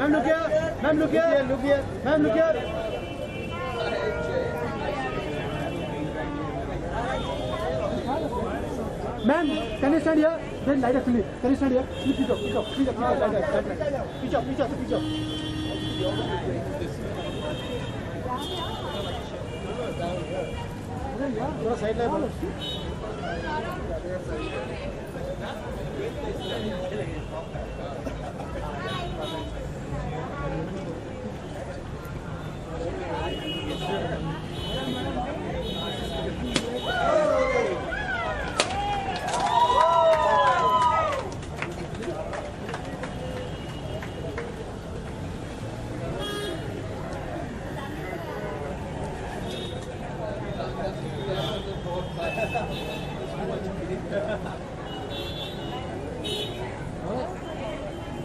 Ma'am look here, ma'am look here, ma'am look here. Ma'am, can you stand here? Then light actually. Can you stand here? Please pick up. थोड़ा side ले बोलो.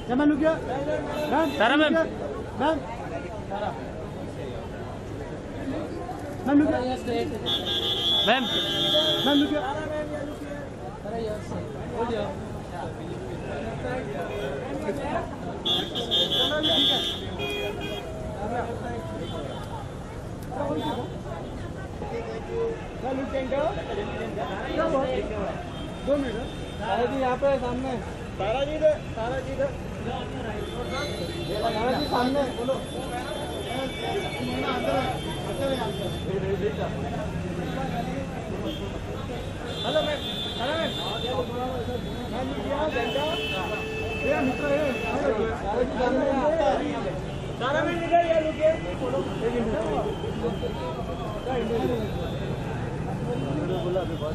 Ma'am look here. Ma'am Tara ma'am ma'am ma'am look here. Ma'am ma'am look here. दो minute तारा जी यहाँ पे सामने. तारा जी इधर. तारा जी सामने बोलो. Hello ma'am. Hello ma'am. मित्र तारा मैम इधर यार रुकिए. बोला अभी बहुत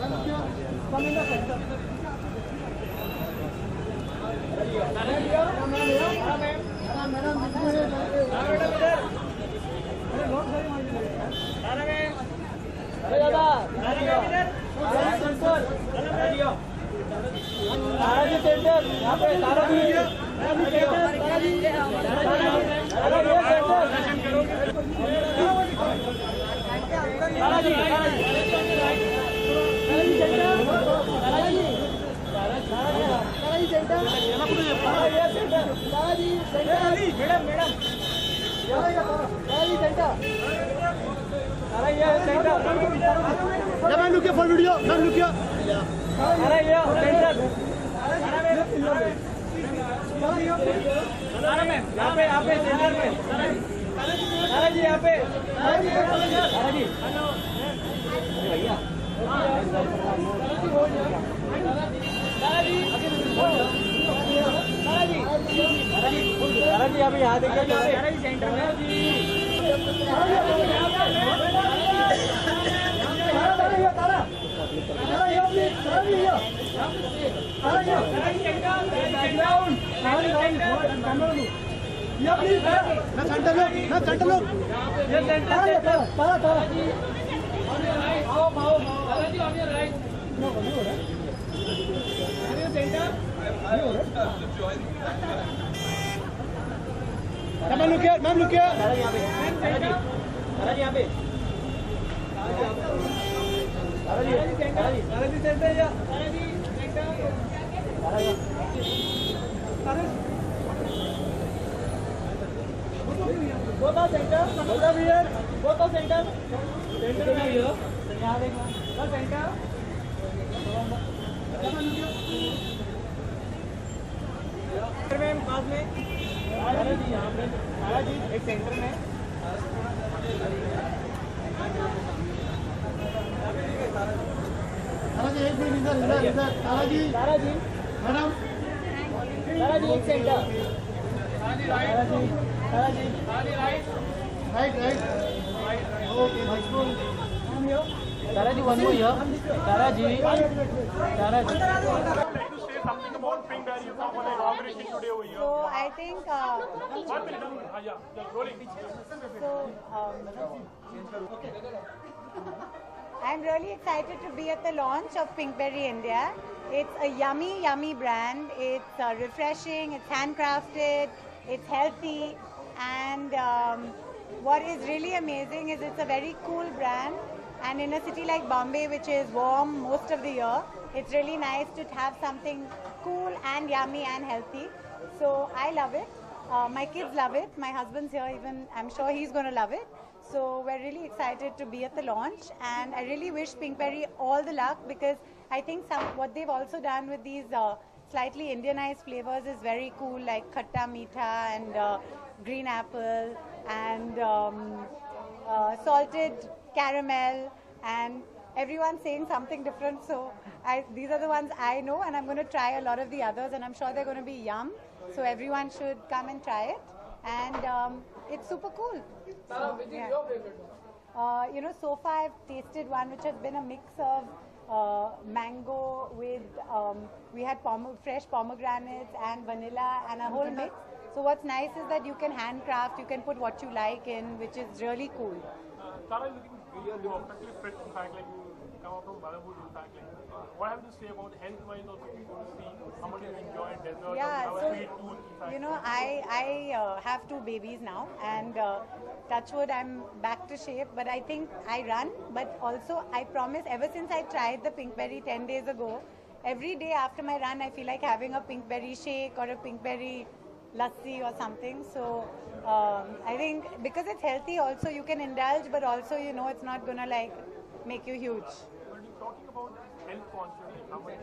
ma'am look here for video. Ma'am look here. यहाँ पे सेंटर में. तारा जी यहाँ पे. तारा जी. भैया. तारा जी अभी यहाँ देखिए. तारा जी सेंटर में. मैम लुक किया. पास में यहाँ पे तारा जी एक सेंटर में. तारा जी एक मिनट इधर. तारा जी मैडम. तारा जी एक center. Tara ji right. Okay Tara ji one more here. Tara ji something about Pinkberry from an inauguration today over here. So I think 1 minute. Yeah, rolling. so. I'm really excited to be at the launch of Pinkberry India. It's a yummy, yummy brand. It's refreshing, it's handcrafted, it's healthy, and what is really amazing is it's a very cool brand. And in a city like Bombay, which is warm most of the year, it's really nice to have something cool and yummy and healthy. So I love it. My kids love it. My husband's here, even I'm sure he's going to love it. So we're really excited to be at the launch, and I really wish Pinkberry all the luck, because I think what they've also done with these slightly Indianized flavors is very cool, like khatta meetha and green apple and salted caramel, and everyone's saying something different. So these are the ones I know, and I'm going to try a lot of the others, and I'm sure they're going to be yum. So everyone should come and try it, and it's super cool. Tara, which is your favorite one? So far I've tasted one which has been a mix of mango with, we had fresh pomegranates and vanilla and a whole mix. So what's nice is that you can handcraft, you can put what you like in, which is really cool. Tara is looking perfectly fit. In fact, like you come out from Motherhood. In fact, like what have you to say about health-wise? Also, people to see how much you enjoy dessert. Yeah, or so sweet tooth. In fact, I have 2 babies now, and touchwood, I'm back to shape. But I think I run, but also I promise. Ever since I tried the Pinkberry 10 days ago, every day after my run, I feel like having a Pinkberry shake or a Pinkberry lassi or something. So I think because it's healthy, also you can indulge, but also it's not gonna like make you huge. but you're talking about health consciously. How much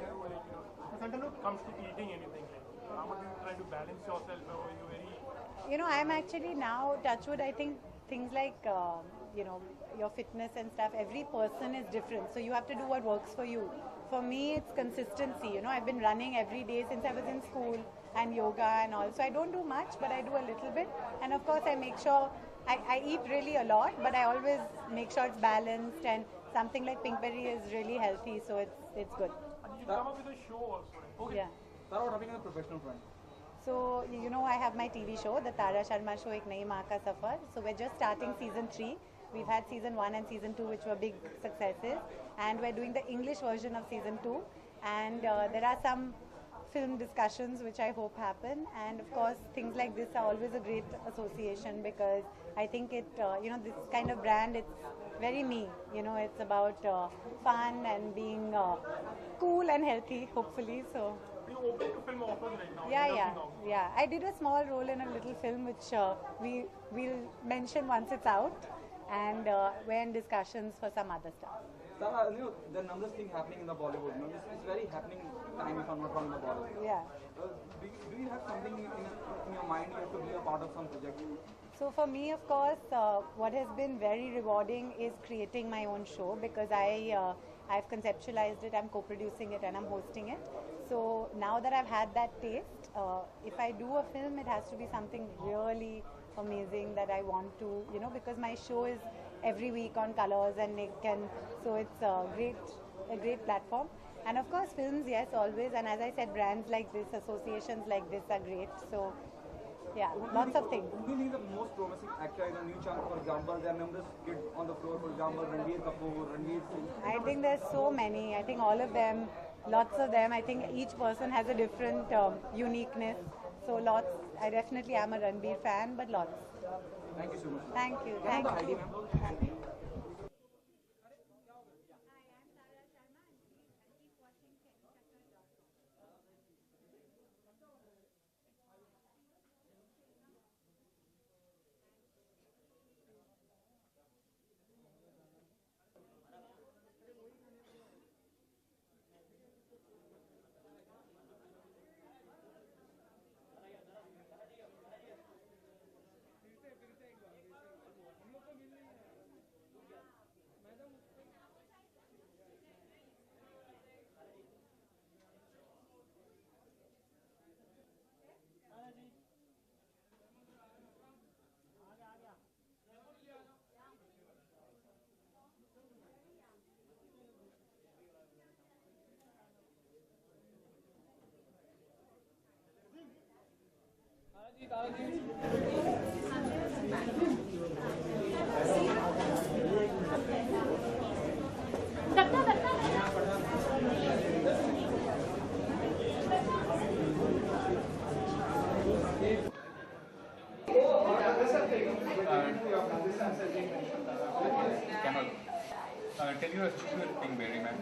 you like, comes to eating anything? Like, how much you try to balance yourself, or you very I'm actually now, touchwood, I think things like, your fitness and stuff, every person is different. So you have to do what works for you. For me, it's consistency. I've been running every day since I was in school, and yoga and all. So I don't do much, but I do a little bit. And of course, I make sure I eat really a lot, but I always make sure it's balanced, and something like Pinkberry is really healthy. So it's good. you come up with a show also. Right? Okay. Yeah. Tara, what happening on the professional front? So, I have my TV show, the Tara Sharma Show, Ek Nayi Maa Ka Safar. So, we're just starting season 3. We've had season 1 and season 2, which were big successes. And we're doing the English version of season 2. And there are some film discussions which I hope happen. And of course, things like this are always a great association, because I think it, this kind of brand, it's very me. It's about fun and being cool and healthy, hopefully. So. You're open to film offers right now. Yeah. I did a small role in a little film which we'll mention once it's out, and we're in discussions for some other stuff. Tara, the numbers thing happening in the Bollywood. It's very happening time if I'm not wrong in the Bollywood. Yeah. Do you have something in your mind you have to be a part of some project? So for me, of course, what has been very rewarding is creating my own show, because I've conceptualized it, I'm co-producing it, and I'm hosting it. So now that I've had that taste, if I do a film, it has to be something really amazing that I want to, because my show is every week on Colors and Nick, and so it's a great platform. And of course, films, yes, always. And as I said, brands like this, associations like this are great. So yeah, lots of things. Who do you think is the most promising actor in a new channel? For example, there are numerous kids on the floor. For example, Ranveer Kapoor, Ranveer Singh. I think there's so many. I think all of them, lots of them. I think each person has a different uniqueness. So lots. I definitely am a Ranveer fan, but lots. Thank you so much. Thank you. Can I have Thank the ID, you. ma'am? Tell your history with Pinkberry, ma'am.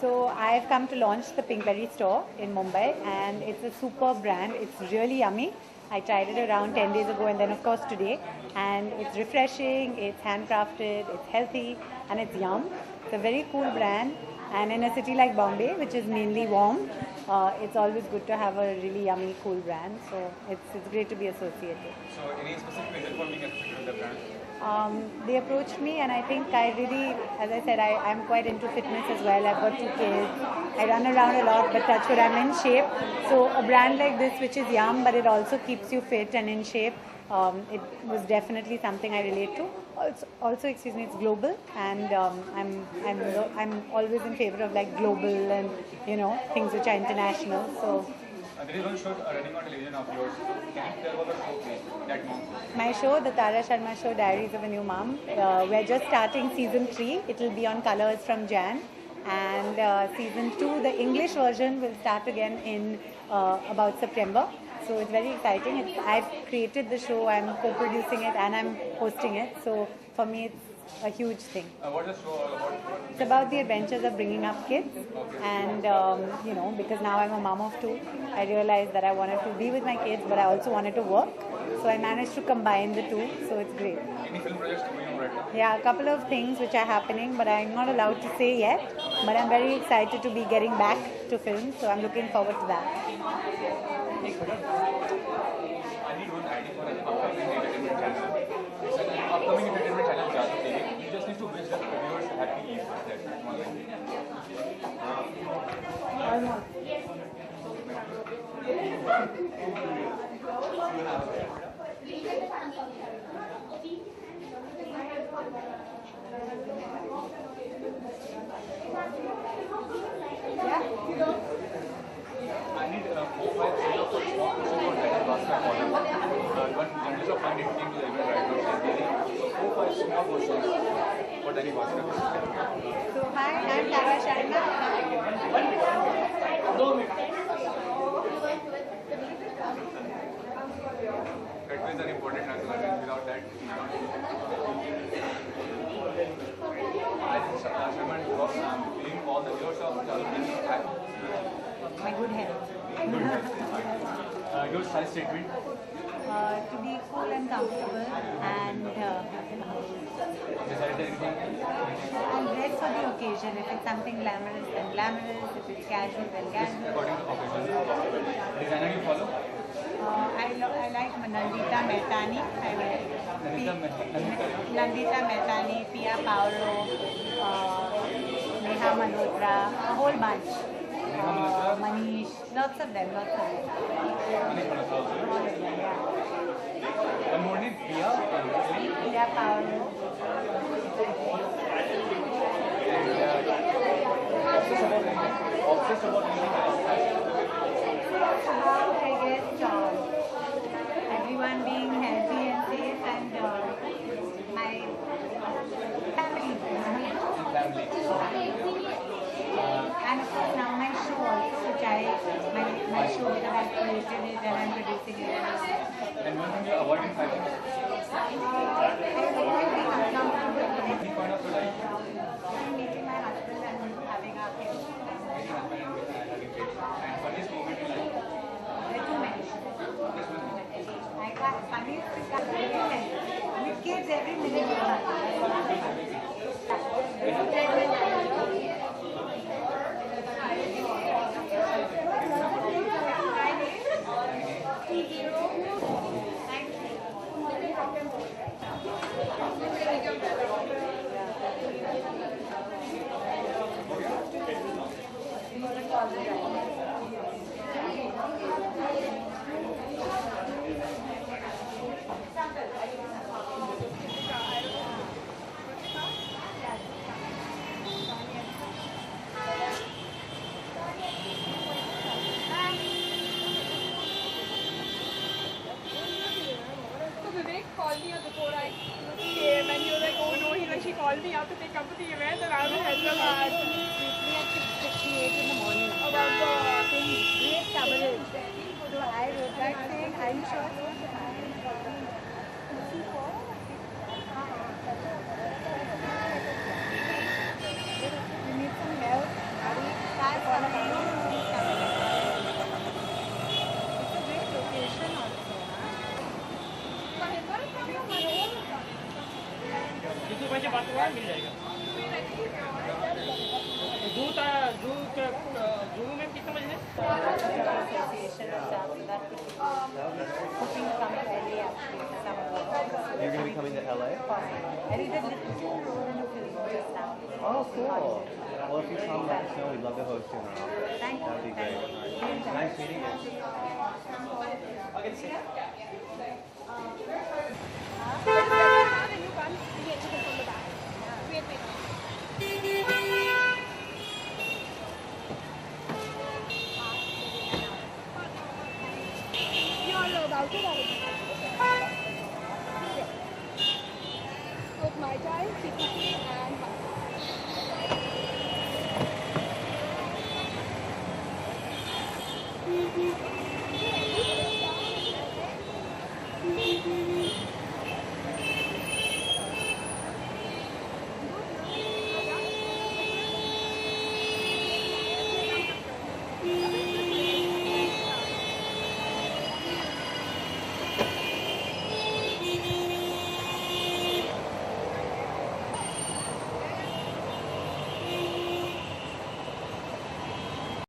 So I've come to launch the Pinkberry store in Mumbai, and it's a superb brand. It's really yummy. I tried it around 10 days ago, and then of course today. And it's refreshing, it's handcrafted, it's healthy, and it's yum. It's a very cool brand. And in a city like Bombay, which is mainly warm, it's always good to have a really yummy, cool brand. So it's great to be associated. So any specific reason for being associated with the brand? They approached me, and I think I really, as I said, I'm quite into fitness as well. I've got 2 kids. I run around a lot, but touch wood, I'm in shape. So a brand like this, which is yum, but it also keeps you fit and in shape, it was definitely something I relate to. Also, excuse me, it's global, and I'm always in favor of like global and things which are international. So. There is one show running on television of yours. Can you tell about the show, please? That mom. My show, the Tara Sharma Show, Diaries of a New Mom. We're just starting season 3. It will be on Colors from Jan. And season 2, the English version, will start again in about September. So it's very exciting. I've created the show, I'm co-producing it, and I'm hosting it. So for me, it's a huge thing. What is the show all about? It's about the adventures of bringing up kids, and because now I'm a mom of 2, I realized that I wanted to be with my kids, but I also wanted to work. So I managed to combine the 2. So it's great. Any film projects going on right now? Yeah, a couple of things which are happening, but I'm not allowed to say yet. But I'm very excited to be getting back to film, so I'm looking forward to that. I need one ID for an upcoming entertainment channel. It's an upcoming entertainment channel, Jadoo TV. You just need to wish the viewers happy Eid. That's one line. I need 4-5 set of small questions on that and last my column. One journalist of mine came to the event right now. So 4-5 small questions for Danny Bhaskar. So hi, I'm Tara Sharma. Red are important national events. Without that, we cannot do it. I think Sharma was feeling all the years of My good health. your size statement. To be cool and comfortable, and Decided anything? I'll dress for the occasion. If it's something glamorous, then glamorous. If it's casual, then casual. According to occasion. Designer you follow? I like Nandita Mehtani. I wear Nandita Mehtani, Pia Paolo, Neha Malhotra, a whole bunch. Manish, lots of them. Manish Malhotra also. All of them, yeah. One more name, Pia. Pia Paolo. Obsessed about anything. About, I guess, everyone being healthy and safe, and my family. And of course now my show also, which my show that I created it and I'm producing it. And one thing you're avoiding fighting? I avoid being uncomfortable. Any point of your life? Meeting my husband and having our kids. And funniest moment in life? There are too many. I can't. Funniest is with kids every minute. have to come to the event and I will Hyderabad. We at 6:58 in the morning. Oh my God. Saying great coverage. So I wrote back saying, I'm sure it's going to happen. You need some help? That's coming. He's coming. It's a great location also. किसी बच्चे बात हुआ मिल जाएगा जू में कितने बजे Association of staff that hoping to come to LA actually for some work. You're going to be coming to LA? I did a little role in a film just now. Oh, cool. Well, if you come, let us know. We'd love to host you in our office. Thank you. That would be great. Thank you. Nice meeting you. With my child, she's 15 and